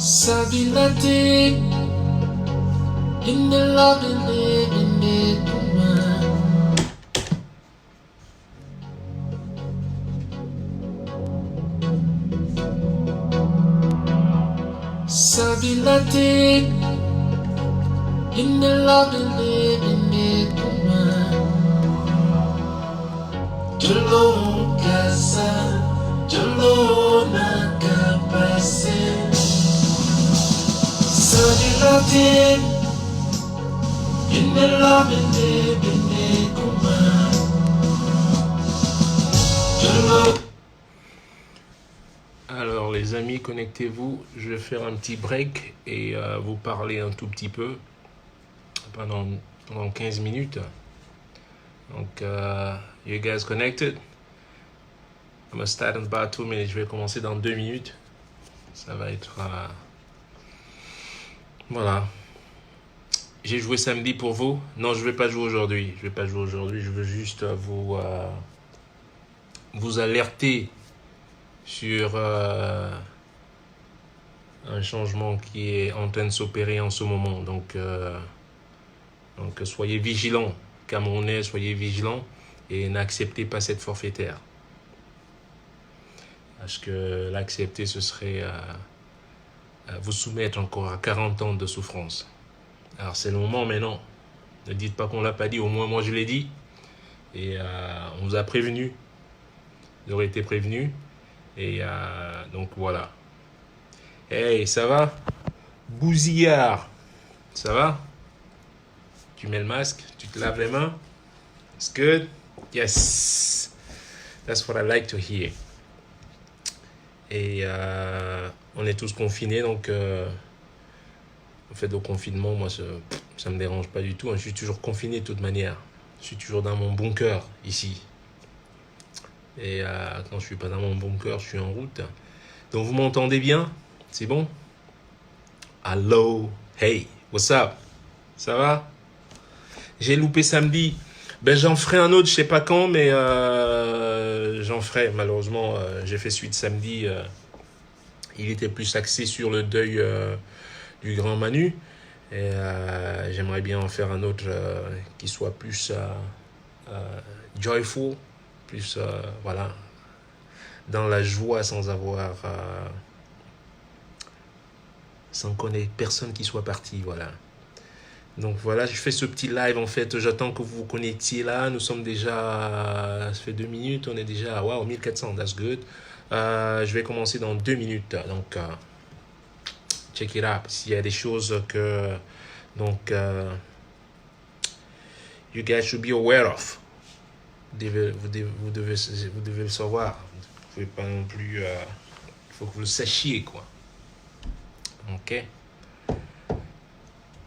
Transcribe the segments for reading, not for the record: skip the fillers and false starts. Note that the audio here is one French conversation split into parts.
Sabilate in the love and living it woman. Sabilate in the love and living it woman. Jolo casa, jolo na capacete. Sabilate in the love and living it woman. Jolo. Alors les amis, connectez-vous, je vais faire un petit break et vous parler un tout petit peu pendant 15 minutes. Donc, you guys connected? I'm gonna start in about 2 minutes. Je vais commencer dans 2 minutes. Ça va être... voilà. J'ai joué samedi pour vous. Non, je vais pas jouer aujourd'hui. Je veux juste vous alerter sur un changement qui est en train de s'opérer en ce moment. Donc soyez vigilants. Camerounais, soyez vigilants et n'acceptez pas cette forfaitaire. Parce que l'accepter, ce serait vous soumettre encore à 40 ans de souffrance. Alors c'est le moment maintenant. Ne dites pas qu'on l'a pas dit, au moins moi je l'ai dit. Et on vous a prévenu. Vous aurez été prévenu. Et donc voilà. Hey, ça va? Bousillard. Ça va? Tu mets le masque, tu te laves les mains. It's good? Yes. That's what I like to hear. Et on est tous confinés, donc en fait, au confinement, moi, ça me dérange pas du tout. Je suis toujours confiné de toute manière. Je suis toujours dans mon bunker ici. Et quand je suis pas dans mon bunker, je suis en route. Donc vous m'entendez bien? C'est bon? Hello, hey, what's up? Ça va? J'ai loupé samedi. Ben j'en ferai un autre, je sais pas quand, mais j'en ferai. Malheureusement, j'ai fait suite samedi. Il était plus axé sur le deuil du grand Manu. Et j'aimerais bien en faire un autre qui soit plus joyful, plus voilà, dans la joie sans avoir sans connaître personne qui soit parti, voilà. Donc voilà, je fais ce petit live en fait, j'attends que vous vous connectiez là, nous sommes déjà, ça fait 2 minutes, on est déjà, wow, 1400, that's good. Je vais commencer dans 2 minutes, donc check it up, s'il y a des choses que, donc, you guys should be aware of. Vous devez le savoir. Vous ne pouvez pas non plus, il faut que vous le sachiez, quoi. Ok.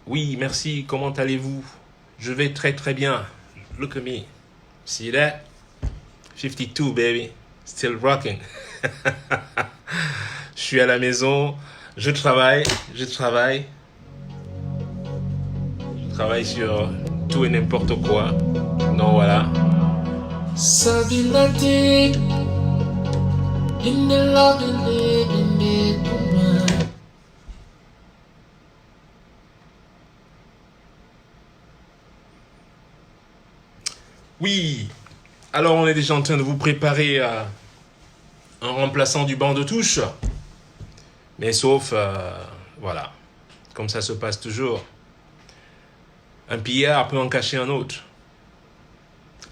Oui, merci. Comment allez-vous? Je vais très très bien. Look at me. See that? 52, baby. Still rocking. Je suis à la maison. Je travaille sur tout et n'importe quoi. Donc voilà. Sabilate in the love and living it woman. Oui, alors on est déjà en train de vous préparer un remplaçant du banc de touche. Mais sauf, voilà, comme ça se passe toujours. Un pillard peut en cacher un autre.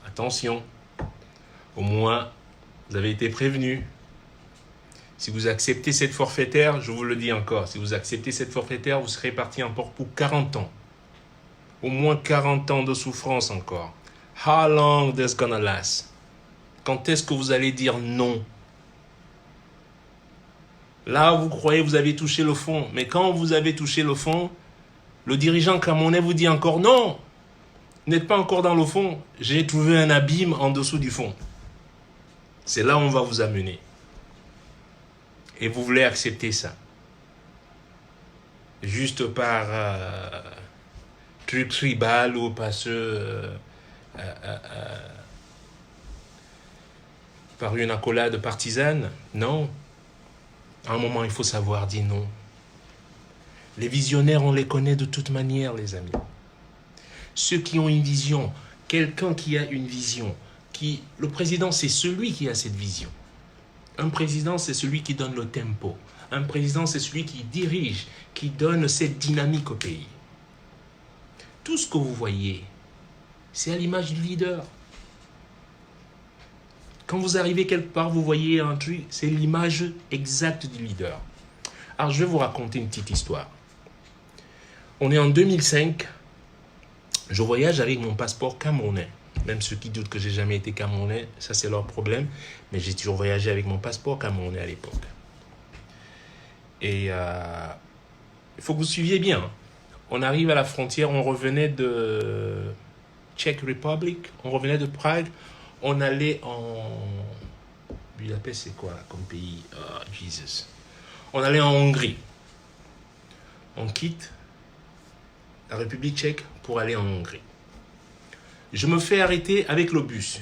Attention, au moins, vous avez été prévenus. Si vous acceptez cette forfaitaire, je vous le dis encore, si vous acceptez cette forfaitaire, vous serez parti encore pour 40 ans. Au moins 40 ans de souffrance encore. How long this gonna last? Quand est-ce que vous allez dire non? Là, vous croyez que vous avez touché le fond. Mais quand vous avez touché le fond, le dirigeant camerounais vous dit encore non. Vous n'êtes pas encore dans le fond. J'ai trouvé un abîme en dessous du fond. C'est là où on va vous amener. Et vous voulez accepter ça. Juste par truc tribal ou parce par une accolade partisane. Non. À un moment, il faut savoir dire non. Les visionnaires, on les connaît de toute manière, les amis. Ceux qui ont une vision, quelqu'un qui a une vision, le président, c'est celui qui a cette vision. Un président, c'est celui qui donne le tempo. Un président, c'est celui qui dirige, qui donne cette dynamique au pays. Tout ce que vous voyez, c'est à l'image du leader. Quand vous arrivez quelque part, vous voyez un truc, c'est l'image exacte du leader. Alors, je vais vous raconter une petite histoire. On est en 2005. Je voyage avec mon passeport camerounais. Même ceux qui doutent que j'ai jamais été camerounais, ça c'est leur problème. Mais j'ai toujours voyagé avec mon passeport camerounais à l'époque. Et il faut que vous suiviez bien. On arrive à la frontière, on revenait de Czech Republic, on revenait de Prague, on allait en... Budapest, c'est quoi comme pays? Oh, Jesus. On allait en Hongrie. On quitte la République tchèque pour aller en Hongrie. Je me fais arrêter avec le bus.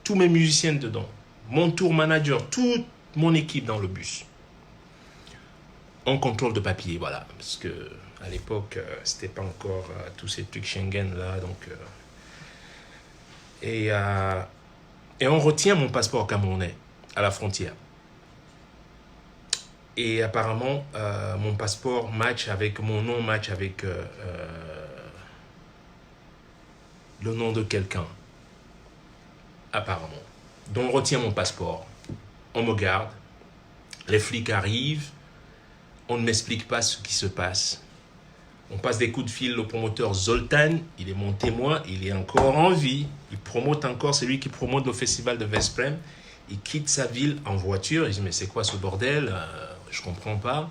Tous mes musiciens dedans. Mon tour manager, toute mon équipe dans le bus. En contrôle de papier, voilà. Parce que à l'époque, c'était pas encore tous ces trucs Schengen là. Donc, et on retient mon passeport camerounais à la frontière. Et apparemment, mon passeport match avec mon nom, match avec le nom de quelqu'un. Apparemment. Donc on retient mon passeport. On me garde. Les flics arrivent. On ne m'explique pas ce qui se passe. On passe des coups de fil au promoteur Zoltan. Il est mon témoin. Il est encore en vie. Il promote encore, c'est lui qui promote le festival de Veszprém. Il quitte sa ville en voiture. Il dit, mais c'est quoi ce bordel? Je ne comprends pas.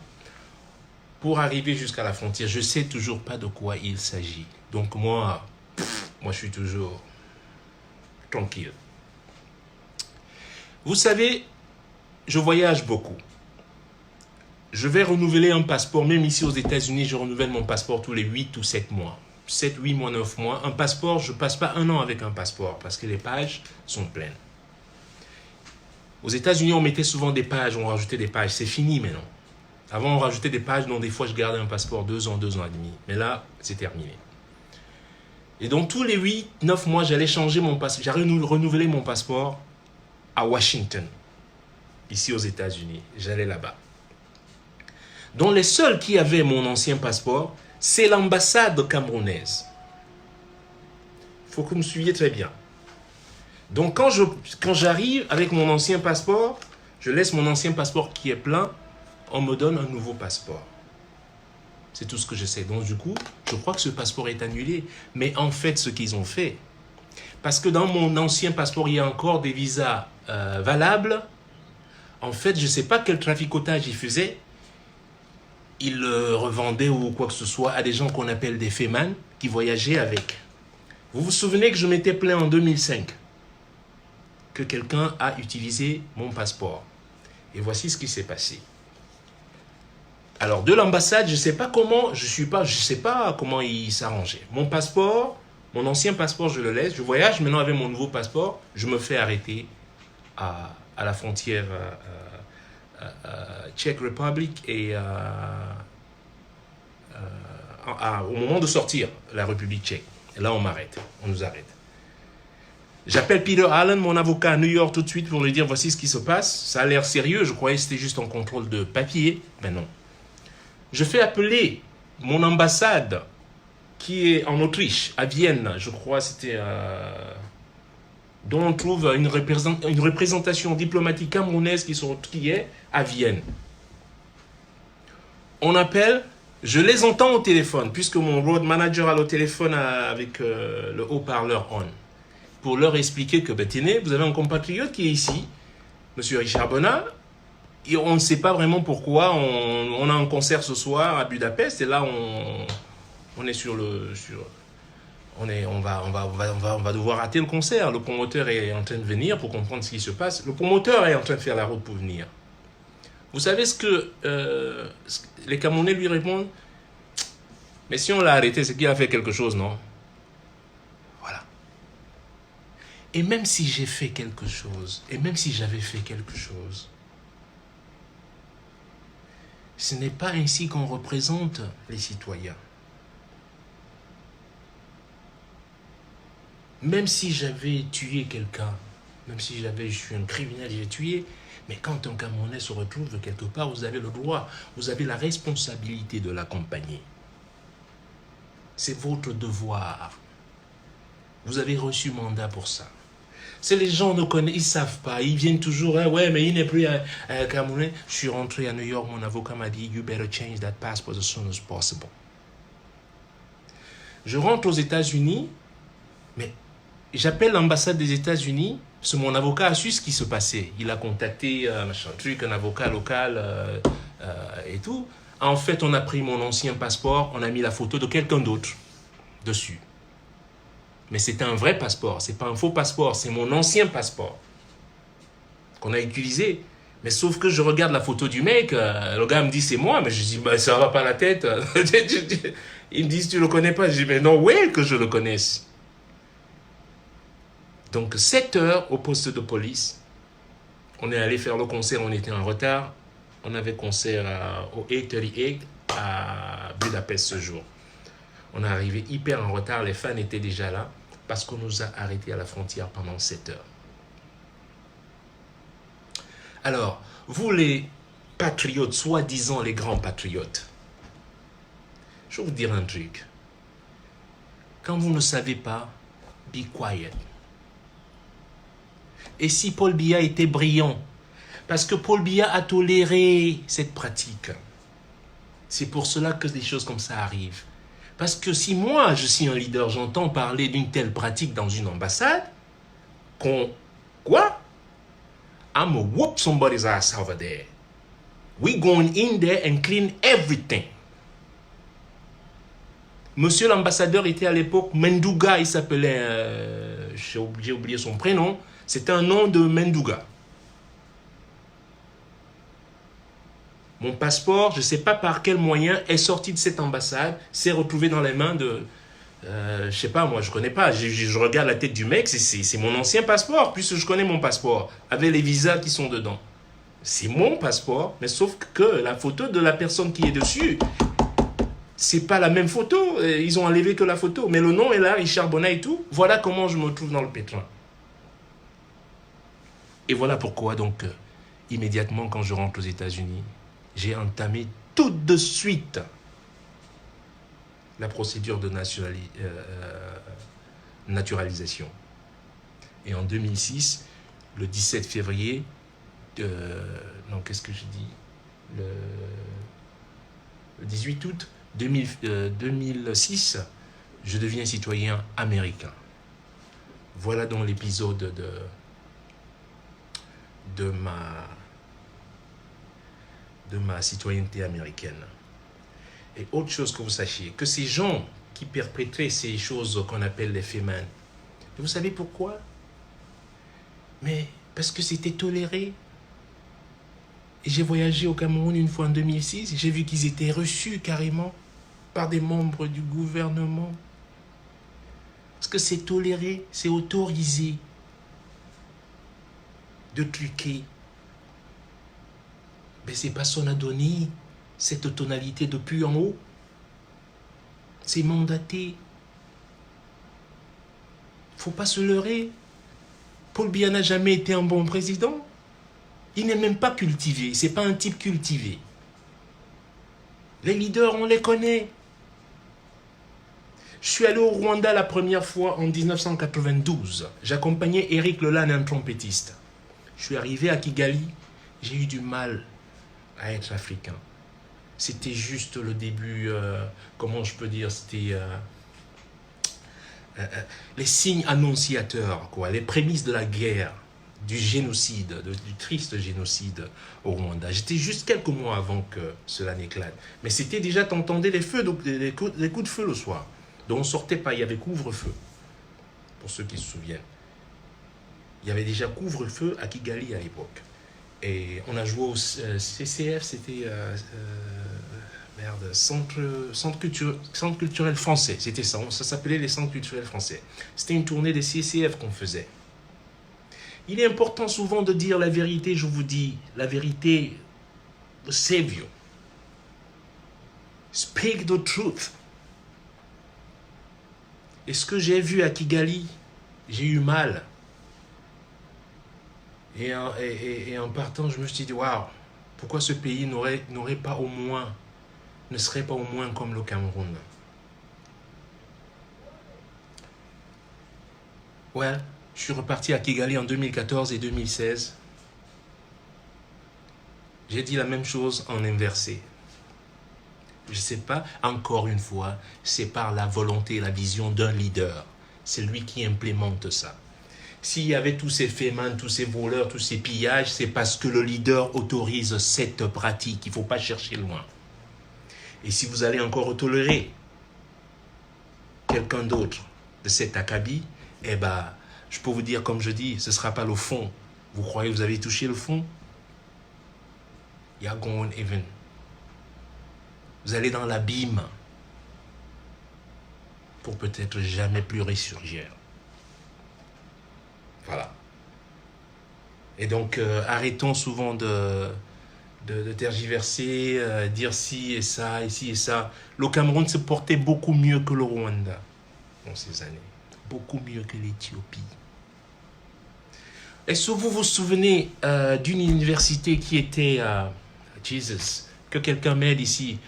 Pour arriver jusqu'à la frontière, je ne sais toujours pas de quoi il s'agit. Donc moi, je suis toujours tranquille. Vous savez, je voyage beaucoup. Je vais renouveler un passeport, même ici aux États-Unis, je renouvelle mon passeport tous les 8 ou 7 mois. 7, 8 mois, 9 mois. Un passeport, je ne passe pas un an avec un passeport parce que les pages sont pleines. Aux États-Unis, on mettait souvent des pages, on rajoutait des pages. C'est fini maintenant. Avant, on rajoutait des pages, donc des fois, je gardais un passeport 2 ans, 2 ans et demi. Mais là, c'est terminé. Et donc, tous les 8, 9 mois, j'allais changer mon passeport. J'allais renouveler mon passeport à Washington, ici aux États-Unis. J'allais là-bas. Donc, les seuls qui avaient mon ancien passeport, c'est l'ambassade camerounaise. Il faut que vous me suiviez très bien. Donc, quand j'arrive avec mon ancien passeport, je laisse mon ancien passeport qui est plein, on me donne un nouveau passeport. C'est tout ce que je sais. Donc, du coup, je crois que ce passeport est annulé. Mais en fait, ce qu'ils ont fait, parce que dans mon ancien passeport, il y a encore des visas valables. En fait, je ne sais pas quel traficotage ils faisaient. Ils le revendaient ou quoi que ce soit à des gens qu'on appelle des fémans qui voyageaient avec. Vous vous souvenez que je m'étais plaint en 2005 que quelqu'un a utilisé mon passeport. Et voici ce qui s'est passé. Alors, de l'ambassade, je ne sais pas comment, je sais pas comment ils s'arrangeaient. Mon passeport, mon ancien passeport, je le laisse. Je voyage maintenant avec mon nouveau passeport. Je me fais arrêter à la frontière Czech Republic et au moment de sortir la République tchèque. Et là, on m'arrête. On nous arrête. J'appelle Peter Allen, mon avocat à New York, tout de suite pour lui dire voici ce qui se passe. Ça a l'air sérieux. Je croyais que c'était juste un contrôle de papier. Mais non. Je fais appeler mon ambassade qui est en Autriche, à Vienne. Je crois c'était dont on trouve une représentation diplomatique camerounaise qui est à Vienne. On appelle, je les entends au téléphone, puisque mon road manager a le téléphone avec le haut-parleur on, pour leur expliquer que, tenez, vous avez un compatriote qui est ici, M. Richard Bonnat, et on ne sait pas vraiment pourquoi, on a un concert ce soir à Budapest, et là, on est on va devoir rater le concert. Le promoteur est en train de venir pour comprendre ce qui se passe. Le promoteur est en train de faire la route pour venir. Vous savez ce que les Camerounais lui répondent? Mais si on l'a arrêté, c'est qu'il a fait quelque chose, non? Voilà. Et même si j'ai fait quelque chose, et même si j'avais fait quelque chose, Ce n'est pas ainsi qu'on représente les citoyens. Même si j'avais tué quelqu'un, même si je suis un criminel, j'ai tué, mais quand un Camerounais se retrouve quelque part, vous avez le droit, vous avez la responsabilité de l'accompagner. C'est votre devoir. Vous avez reçu mandat pour ça. C'est les gens ne connaissent, ils ne savent pas, ils viennent toujours, hein, ouais, mais il n'est plus un Camerounais. Je suis rentré à New York, mon avocat m'a dit, you better change that passport as soon as possible. Je rentre aux États-Unis, mais j'appelle l'ambassade des États-Unis, parce que mon avocat a su ce qui se passait. Il a contacté un avocat local et tout. En fait, on a pris mon ancien passeport, on a mis la photo de quelqu'un d'autre dessus. Mais c'était un vrai passeport, c'est pas un faux passeport, c'est mon ancien passeport qu'on a utilisé. Mais sauf que je regarde la photo du mec, le gars me dit c'est moi, mais je dis bah, ça va pas la tête. Ils me disent tu le connais pas, je dis mais non, ouais que je le connaisse. Donc 7 heures au poste de police, on est allé faire le concert, on était en retard, on avait concert au 838 à Budapest ce jour. On est arrivé hyper en retard, les fans étaient déjà là, parce qu'on nous a arrêtés à la frontière pendant 7 heures. Alors, vous les patriotes, soi-disant les grands patriotes, je vais vous dire un truc. Quand vous ne savez pas, be quiet. Et si Paul Biya était brillant, parce que Paul Biya a toléré cette pratique. C'est pour cela que des choses comme ça arrivent. Parce que si moi, je suis un leader, j'entends parler d'une telle pratique dans une ambassade, quoi? I'm gonna whoop somebody's ass over there. We going in there and clean everything. Monsieur l'ambassadeur était à l'époque Mendouga, il s'appelait, j'ai oublié son prénom, c'était un nom de Mendouga. Mon passeport, je ne sais pas par quel moyen, est sorti de cette ambassade, s'est retrouvé dans les mains de... je ne sais pas, moi, je ne connais pas. Je regarde la tête du mec, c'est mon ancien passeport, puisque je connais mon passeport, avec les visas qui sont dedans. C'est mon passeport, mais sauf que la photo de la personne qui est dessus, c'est pas la même photo. Ils ont enlevé que la photo, mais le nom est là, Richard Bonnet et tout. Voilà comment je me trouve dans le pétrin. Et voilà pourquoi, donc, immédiatement, quand je rentre aux États-Unis, j'ai entamé tout de suite la procédure de naturalisation. Et en 2006, le 17 février, non, qu'est-ce que je dis, le 18 août 2006, je deviens citoyen américain. Voilà donc l'épisode de ma citoyenneté américaine. Et autre chose que vous sachiez, que ces gens qui perpétraient ces choses qu'on appelle les fémins, vous savez pourquoi? Mais parce que c'était toléré. Et j'ai voyagé au Cameroun une fois en 2006, j'ai vu qu'ils étaient reçus carrément par des membres du gouvernement. Parce que c'est toléré, c'est autorisé de truquer. Mais c'est parce qu'on a donné cette tonalité depuis en haut. C'est mandaté. Il ne faut pas se leurrer. Paul Biya n'a jamais été un bon président. Il n'est même pas cultivé. Ce n'est pas un type cultivé. Les leaders, on les connaît. Je suis allé au Rwanda la première fois en 1992. J'accompagnais Eric Lelan, un trompettiste. Je suis arrivé à Kigali. J'ai eu du mal à être africain. C'était juste le début, comment je peux dire, c'était les signes annonciateurs, quoi, les prémices de la guerre, du génocide, du triste génocide au Rwanda. J'étais juste quelques mois avant que cela n'éclate. Mais c'était déjà, t'entendais les feux, donc les coups de feu le soir. Donc on ne sortait pas, il y avait couvre-feu, pour ceux qui se souviennent. Il y avait déjà couvre-feu à Kigali à l'époque. Et on a joué au CCF, c'était Centre culturel français, c'était ça, ça s'appelait les Centres culturels français. C'était une tournée des CCF qu'on faisait. Il est important souvent de dire la vérité, je vous dis, la vérité save you. Speak the truth. Et ce que j'ai vu à Kigali, j'ai eu mal. Et en partant, je me suis dit, waouh, pourquoi ce pays n'aurait pas au moins, ne serait pas au moins comme le Cameroun? Ouais, je suis reparti à Kigali en 2014 et 2016. J'ai dit la même chose en inversé. Je ne sais pas, encore une fois, c'est par la volonté et la vision d'un leader. C'est lui qui implémente ça. S'il y avait tous ces fémins, tous ces voleurs, tous ces pillages, c'est parce que le leader autorise cette pratique. Il ne faut pas chercher loin. Et si vous allez encore tolérer quelqu'un d'autre de cet acabit, eh ben, je peux vous dire, comme je dis, ce ne sera pas le fond. Vous croyez que vous avez touché le fond? You're going even. Vous allez dans l'abîme pour peut-être jamais plus ressurgir. Voilà. Et donc, arrêtons souvent de tergiverser, dire ci et ça, ici et ça. Le Cameroun se portait beaucoup mieux que le Rwanda dans ces années. Beaucoup mieux que l'Éthiopie. Est-ce que vous vous souvenez d'une université qui était Jesus, que quelqu'un m'aide ici?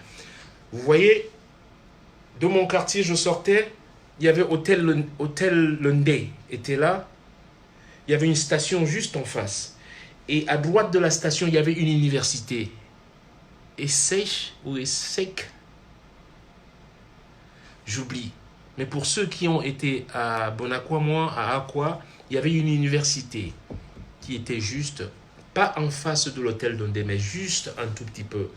Vous voyez, de mon quartier, je sortais, il y avait Hôtel Lundé, était là. Il y avait une station juste en face. Et à droite de la station, il y avait une université. ESSEC ou ESSEC, j'oublie. Mais pour ceux qui ont été à Bonacoua, à Aqua, il y avait une université qui était juste, pas en face de l'hôtel Lundé, mais juste un tout petit peu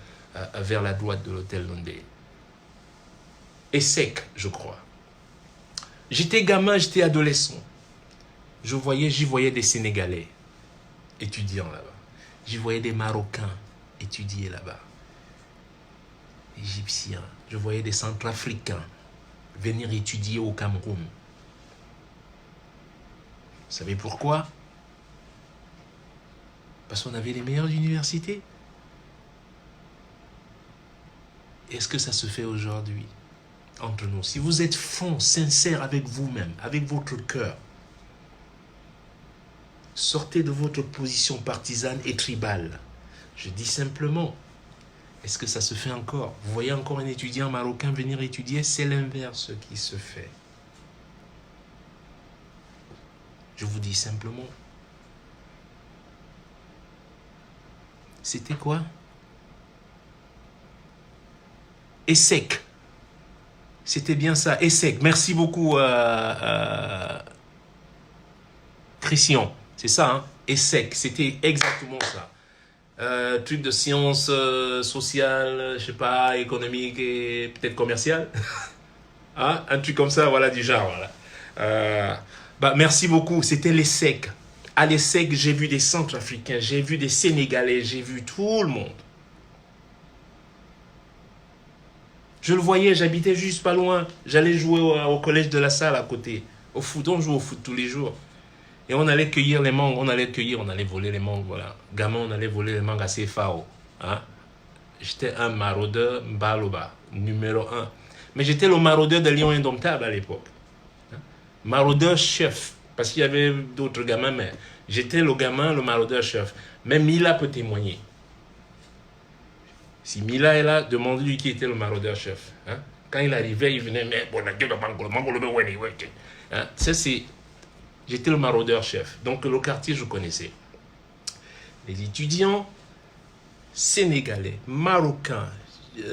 vers la droite de l'hôtel Lundé. ESSEC, je crois. J'étais gamin, j'étais adolescent. J'y voyais des Sénégalais étudiant là-bas. J'y voyais des Marocains étudier là-bas. Égyptiens. Je voyais des Centrafricains venir étudier au Cameroun. Vous savez pourquoi? Parce qu'on avait les meilleures universités. Est-ce que ça se fait aujourd'hui entre nous? Si vous êtes franc, sincère avec vous-même, avec votre cœur, sortez de votre position partisane et tribale. Je dis simplement, est-ce que ça se fait encore? Vous voyez encore un étudiant marocain venir étudier? C'est l'inverse qui se fait. Je vous dis simplement. C'était quoi? ESSEC. C'était bien ça, ESSEC. Merci beaucoup, Christian. C'est ça, hein? ESSEC. C'était exactement ça. Truc de sciences sociales, je sais pas, économiques et peut-être commerciales. Hein? Un truc comme ça, voilà, du genre. Voilà. Merci beaucoup. C'était l'ESSEC. À l'ESSEC, j'ai vu des Centrafricains, j'ai vu des Sénégalais, j'ai vu tout le monde. Je le voyais, j'habitais juste pas loin. J'allais jouer au collège de la Salle à côté. Au foot, on joue au foot tous les jours. Et on allait cueillir les mangues, on allait voler les mangues, voilà. Gamin, on allait voler les mangues à CFAO. Hein? J'étais un maraudeur Baloba, numéro 1. Mais j'étais le maraudeur de Lion Indomptable à l'époque. Hein? Maraudeur chef. Parce qu'il y avait d'autres gamins, mais j'étais le gamin, le maraudeur chef. Même Mila peut témoigner. Si Mila est là, demande-lui qui était le maraudeur chef. Hein? Quand il arrivait, il venait, mais bon, hein? Ça, c'est... J'étais le maraudeur chef. Donc, le quartier, je connaissais. Les étudiants sénégalais, marocains,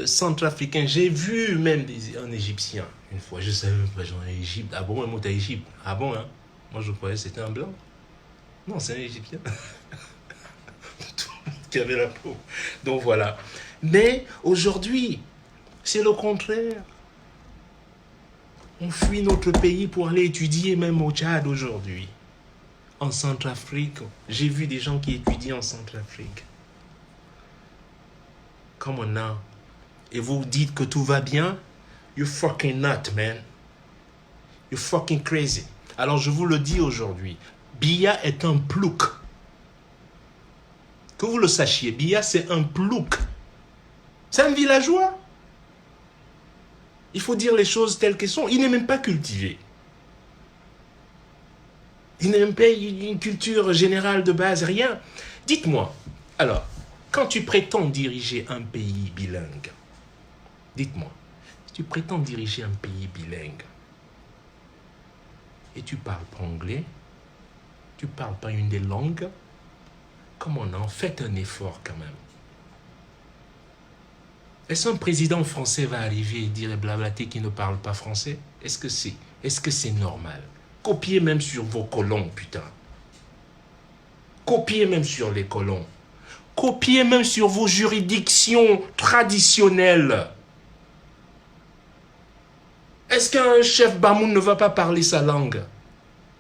centrafricains. J'ai vu même un Égyptien une fois. Je savais pas, genre, Égypte. Ah bon, un mot à Égypte. Ah bon, hein? Moi, je croyais que c'était un blanc. Non, c'est un Égyptien. Tout le monde qui avait la peau. Donc, voilà. Mais aujourd'hui, c'est le contraire. On fuit notre pays pour aller étudier même au Tchad aujourd'hui. En Centrafrique. J'ai vu des gens qui étudient en Centrafrique. Come on now. Et vous dites que tout va bien? You fucking nut, man. You fucking crazy. Alors je vous le dis aujourd'hui. Biya est un plouc. Que vous le sachiez, Biya c'est un plouc. C'est un villageois. Il faut dire les choses telles qu'elles sont. Il n'est même pas cultivé. Il n'a même pas une culture générale de base, rien. Dites-moi, alors, quand tu prétends diriger un pays bilingue, dites-moi, si tu prétends diriger un pays bilingue et tu parles pas anglais, tu parles pas une des langues, comment non? Faites un effort quand même. Est-ce qu'un président français va arriver et dire blablater qui ne parle pas français? Est-ce que c'est normal? Copiez même sur vos colons, putain. Copiez même sur les colons. Copiez même sur vos juridictions traditionnelles. Est-ce qu'un chef Bamoun ne va pas parler sa langue?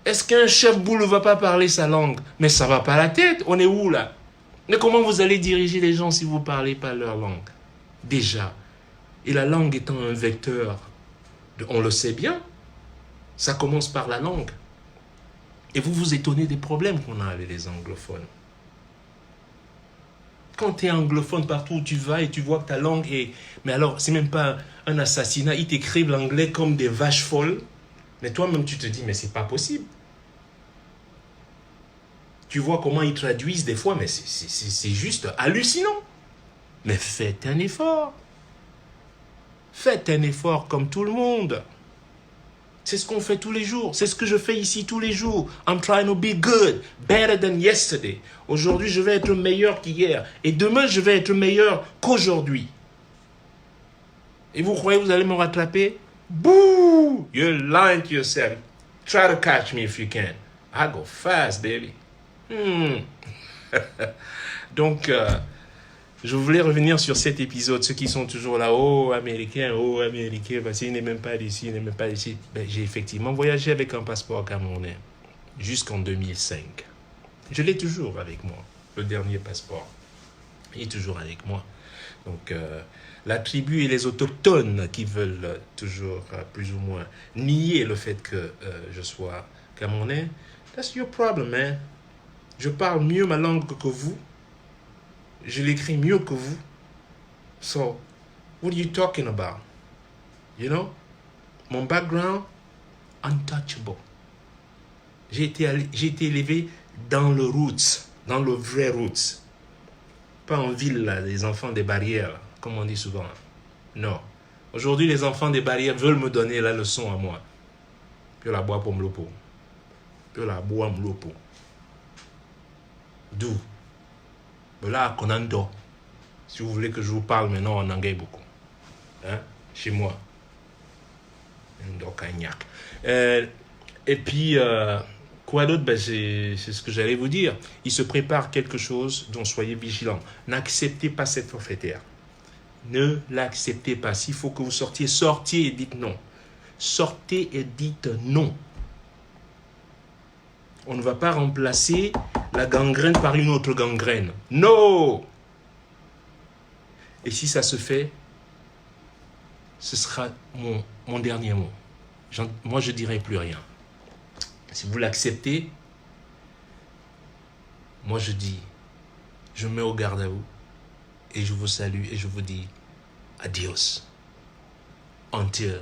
Est-ce qu'un chef Bou ne va pas parler sa langue? Mais ça va pas la tête, on est où là? Mais comment vous allez diriger les gens si vous ne parlez pas leur langue? Déjà. Et la langue étant un vecteur, on le sait bien, ça commence par la langue. Et vous vous étonnez des problèmes qu'on a avec les anglophones. Quand tu es anglophone partout où tu vas et tu vois que ta langue est... Mais alors, c'est même pas un assassinat, ils t'écrivent l'anglais comme des vaches folles. Mais toi-même, tu te dis, mais c'est pas possible. Tu vois comment ils traduisent des fois, mais c'est juste hallucinant. Mais faites un effort. Faites un effort comme tout le monde. C'est ce qu'on fait tous les jours. C'est ce que je fais ici tous les jours. I'm trying to be good, better than yesterday. Aujourd'hui, je vais être meilleur qu'hier. Et demain, je vais être meilleur qu'aujourd'hui. Et vous croyez que vous allez me rattraper? Boo! You're lying to yourself. Try to catch me if you can. I go fast, baby. Donc, je voulais revenir sur cet épisode. Ceux qui sont toujours là, oh, américain, parce qu'il n'est même pas d'ici, il n'est même pas d'ici. Ben, j'ai effectivement voyagé avec un passeport camerounais jusqu'en 2005. Je l'ai toujours avec moi, le dernier passeport. Il est toujours avec moi. Donc, la tribu et les autochtones qui veulent toujours, plus ou moins, nier le fait que je sois camerounais, that's your problem, man. Je parle mieux ma langue que vous. Je l'écris mieux que vous. So, what are you talking about? You know? Mon background, untouchable. J'ai été élevé dans le roots, dans le vrai roots. Pas en ville, là, les enfants des barrières, comme on dit souvent. Non. Aujourd'hui, les enfants des barrières veulent me donner la leçon à moi. Puis la boire pour me l'opo. Puis la boire me l'opo. D'où? Là, Konando. Si vous voulez que je vous parle maintenant en anglais beaucoup. Hein? Chez moi. Et puis, quoi d'autre? Ben, c'est ce que j'allais vous dire. Il se prépare quelque chose dont soyez vigilants. N'acceptez pas cette forfaitaire. Ne l'acceptez pas. S'il faut que vous sortiez, sortez et dites non. Sortez et dites non. On ne va pas remplacer la gangrène par une autre gangrène. Non! Et si ça se fait, ce sera mon dernier mot. Moi, je ne dirai plus rien. Si vous l'acceptez, moi je dis, je mets au garde à vous et je vous salue et je vous dis adios. Until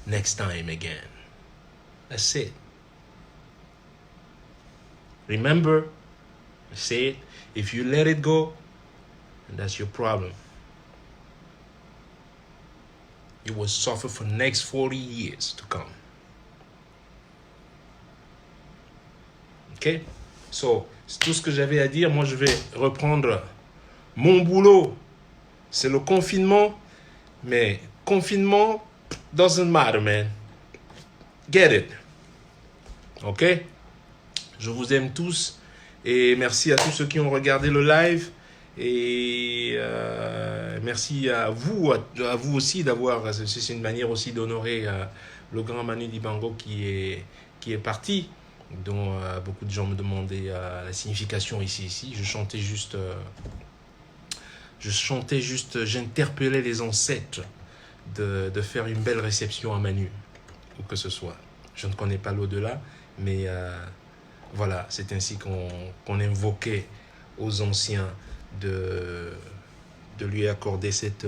next time again. That's it. Remember, I say it, if you let it go, that's your problem. You will suffer for the next 40 years to come. Ok? So, c'est tout ce que j'avais à dire. Moi, je vais reprendre mon boulot. C'est le confinement, mais confinement doesn't matter, man. Get it. Ok? Je vous aime tous et merci à tous ceux qui ont regardé le live et merci à vous aussi d'avoir, c'est une manière aussi d'honorer le grand Manu Dibango qui est parti, dont beaucoup de gens me demandaient la signification ici. Je chantais juste, j'interpellais les ancêtres de faire une belle réception à Manu, ou que ce soit. Je ne connais pas l'au-delà, mais voilà, c'est ainsi qu'on invoquait aux anciens de lui accorder cette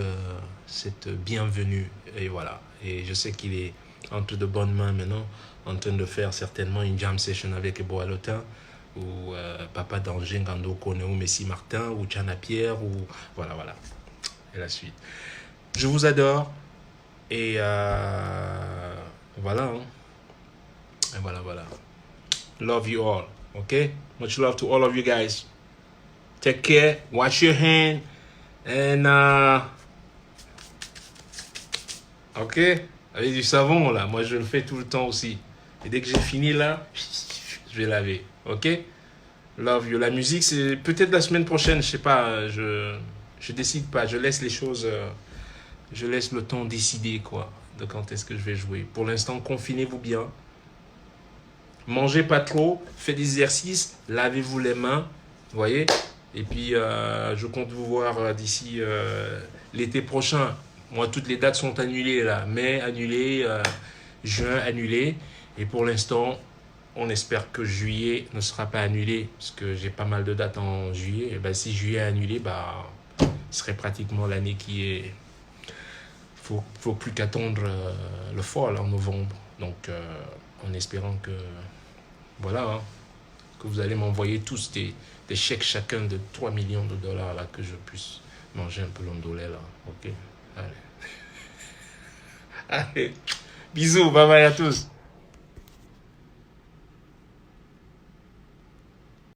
bienvenue. Et voilà. Et je sais qu'il est entre de bonnes mains maintenant, en train de faire certainement une jam session avec Ebo Alotin, ou Papa Danger, Ngando Kone, ou Messi Martin, ou Tchana Pierre, ou voilà, voilà. Et la suite. Je vous adore. Et voilà. Hein. Et voilà, voilà. Love you all. Okay? Much love to all of you guys. Take care. Wash your hand. And ok? Avec du savon là. Moi je le fais tout le temps aussi. Et dès que j'ai fini là, je vais laver. Ok? Love you. La musique c'est peut-être la semaine prochaine. Je sais pas. Je décide pas. Je laisse les choses. Je laisse le temps décider quoi. De quand est-ce que je vais jouer. Pour l'instant, confinez-vous bien. Mangez pas trop, faites des exercices, lavez-vous les mains, voyez. Et puis, je compte vous voir d'ici l'été prochain. Moi, toutes les dates sont annulées là. Mai annulé, juin annulé. Et pour l'instant, on espère que juillet ne sera pas annulé, parce que j'ai pas mal de dates en juillet. Et ben, si juillet est annulé, ce serait pratiquement l'année qui est... Faut plus qu'attendre le fall en novembre. Donc, en espérant que... Voilà, hein, que vous allez m'envoyer tous des chèques chacun de 3 millions de dollars là, que je puisse manger un peu l'ondolé là. Ok? Allez. Allez. Bisous, bye bye à tous.